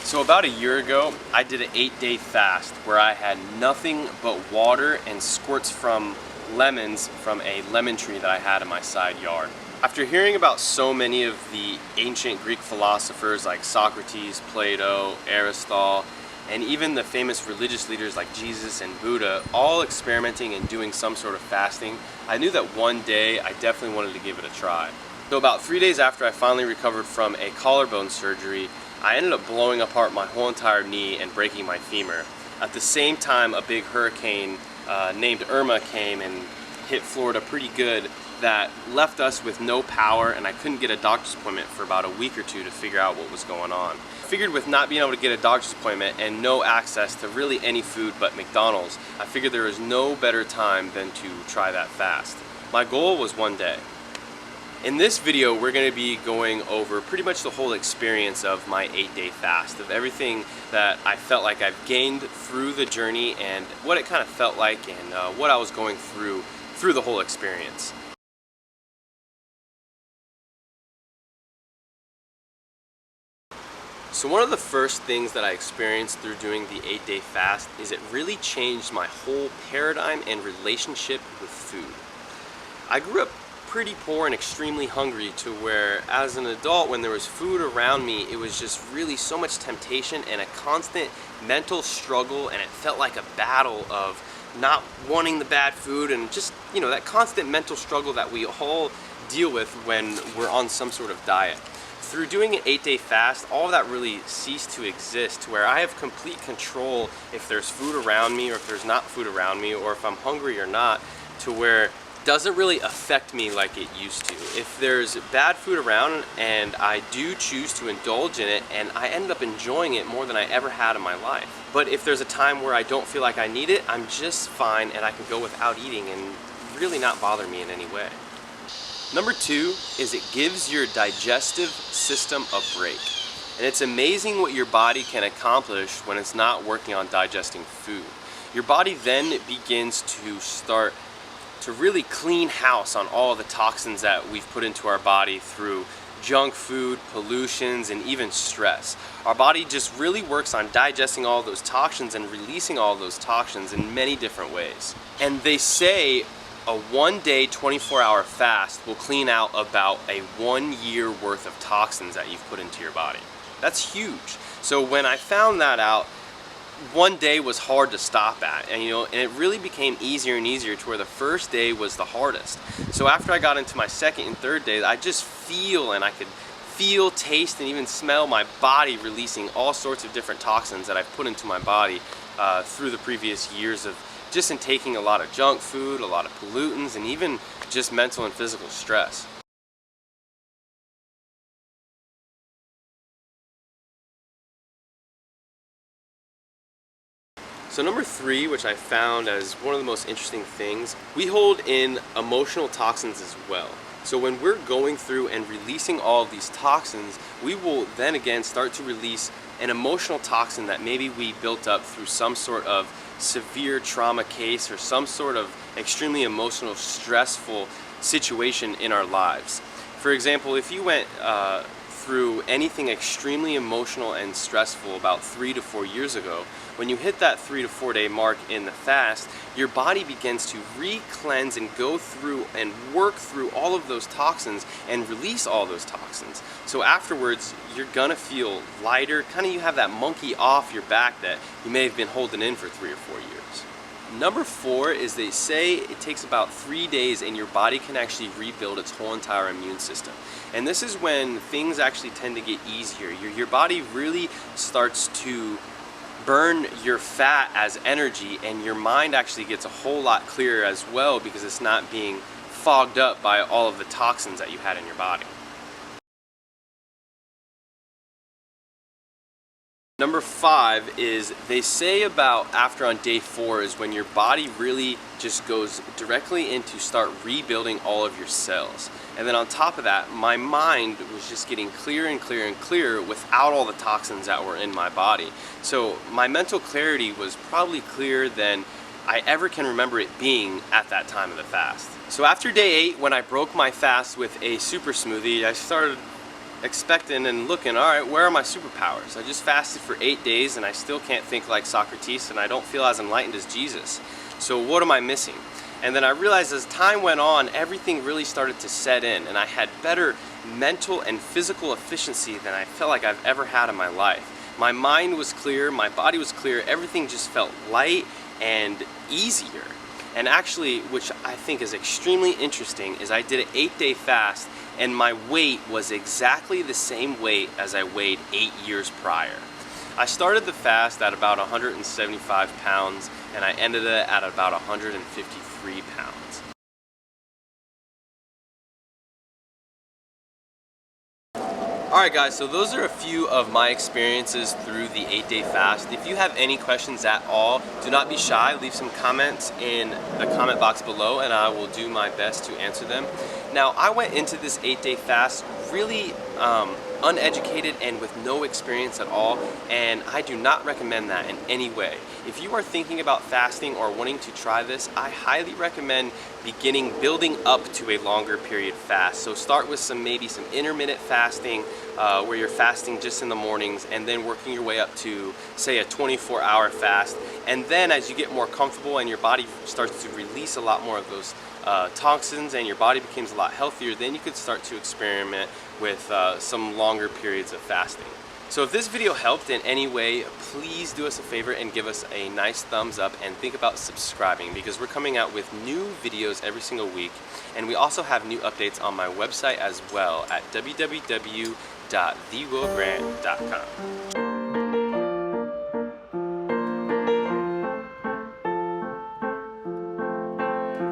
So about a year ago, I did an 8-day fast where I had nothing but water and squirts from lemons from a lemon tree that I had in my side yard. After hearing about so many of the ancient Greek philosophers like Socrates, Plato, Aristotle, and even the famous religious leaders like Jesus and Buddha, all experimenting and doing some sort of fasting, I knew that one day I definitely wanted to give it a try. So about 3 days after I finally recovered from a collarbone surgery, I ended up blowing apart my whole entire knee and breaking my femur. At the same time, a big hurricane named Irma came and hit Florida pretty good, that left us with no power, and I couldn't get a doctor's appointment for about a week or two to figure out what was going on. I figured with not being able to get a doctor's appointment and no access to really any food but McDonald's, I figured there was no better time than to try that fast. My goal was one day. In this video, we're going to be going over pretty much the whole experience of my 8-day fast, of everything that I felt like I've gained through the journey and what it kind of felt like and what I was going through the whole experience. So one of the first things that I experienced through doing the 8-day fast is it really changed my whole paradigm and relationship with food. I grew up pretty poor and extremely hungry, to where as an adult, when there was food around me, it was just really so much temptation and a constant mental struggle, and it felt like a battle of not wanting the bad food and just, you know, that constant mental struggle that we all deal with when we're on some sort of diet. Through doing an 8-day fast, all of that really ceased to exist, to where I have complete control if there's food around me or if there's not food around me, or if I'm hungry or not, to where it doesn't really affect me like it used to. If there's bad food around and I do choose to indulge in it, and I end up enjoying it more than I ever had in my life. But if there's a time where I don't feel like I need it, I'm just fine and I can go without eating and really not bother me in any way. Number 2 is it gives your digestive system a break. And it's amazing what your body can accomplish when it's not working on digesting food. Your body then begins to start to really clean house on all of the toxins that we've put into our body through junk food, pollutions, and even stress. Our body just really works on digesting all of those toxins and releasing all of those toxins in many different ways. And they say a 1-day, 24-hour fast will clean out about a 1 year worth of toxins that you've put into your body. That's huge. So when I found that out, one day was hard to stop at, and it really became easier and easier, to where the first day was the hardest. So after I got into my second and third day, I just I could feel, taste, and even smell my body releasing all sorts of different toxins that I've put into my body through the previous years of just in taking a lot of junk food, a lot of pollutants, and even just mental and physical stress. So number 3, which I found as one of the most interesting things, we hold in emotional toxins as well. So when we're going through and releasing all of these toxins, we will then again start to release an emotional toxin that maybe we built up through some sort of severe trauma case or some sort of extremely emotional, stressful situation in our lives. For example, if you went through anything extremely emotional and stressful about 3 to 4 years ago, when you hit that 3 to 4 day mark in the fast, your body begins to re-cleanse and go through and work through all of those toxins and release all those toxins. So afterwards, you're gonna feel lighter, kind of you have that monkey off your back that you may have been holding in for 3 or 4 years. Number 4 is they say it takes about 3 days and your body can actually rebuild its whole entire immune system. And this is when things actually tend to get easier. Your body really starts to burn your fat as energy, and your mind actually gets a whole lot clearer as well, because it's not being fogged up by all of the toxins that you had in your body. Number 5 is they say about after on day 4 is when your body really just goes directly into start rebuilding all of your cells. And then on top of that, my mind was just getting clearer and clearer and clearer without all the toxins that were in my body. So my mental clarity was probably clearer than I ever can remember it being at that time of the fast. So after day 8, when I broke my fast with a super smoothie, I started expecting and looking, all right, where are my superpowers? I just fasted for 8 days and I still can't think like Socrates, and I don't feel as enlightened as Jesus. So what am I missing? And then I realized as time went on, everything really started to set in, and I had better mental and physical efficiency than I felt like I've ever had in my life. My mind was clear, my body was clear, everything just felt light and easier. And actually, which I think is extremely interesting, is I did an 8-day fast and my weight was exactly the same weight as I weighed 8 years prior. I started the fast at about 175 pounds and I ended it at about 153 pounds. Alright guys, so those are a few of my experiences through the 8-day fast. If you have any questions at all, do not be shy. Leave some comments in the comment box below and I will do my best to answer them. Now, I went into this 8-day fast really uneducated and with no experience at all, and I do not recommend that in any way. If you are thinking about fasting or wanting to try this, I highly recommend building up to a longer period fast. So start with maybe some intermittent fasting where you're fasting just in the mornings, and then working your way up to, say, a 24-hour fast. And then as you get more comfortable and your body starts to release a lot more of those toxins and your body becomes a lot healthier, then you could start to experiment with some longer periods of fasting. So if this video helped in any way, please do us a favor and give us a nice thumbs up, and think about subscribing, because we're coming out with new videos every single week, and we also have new updates on my website as well at www.thewillgrant.com.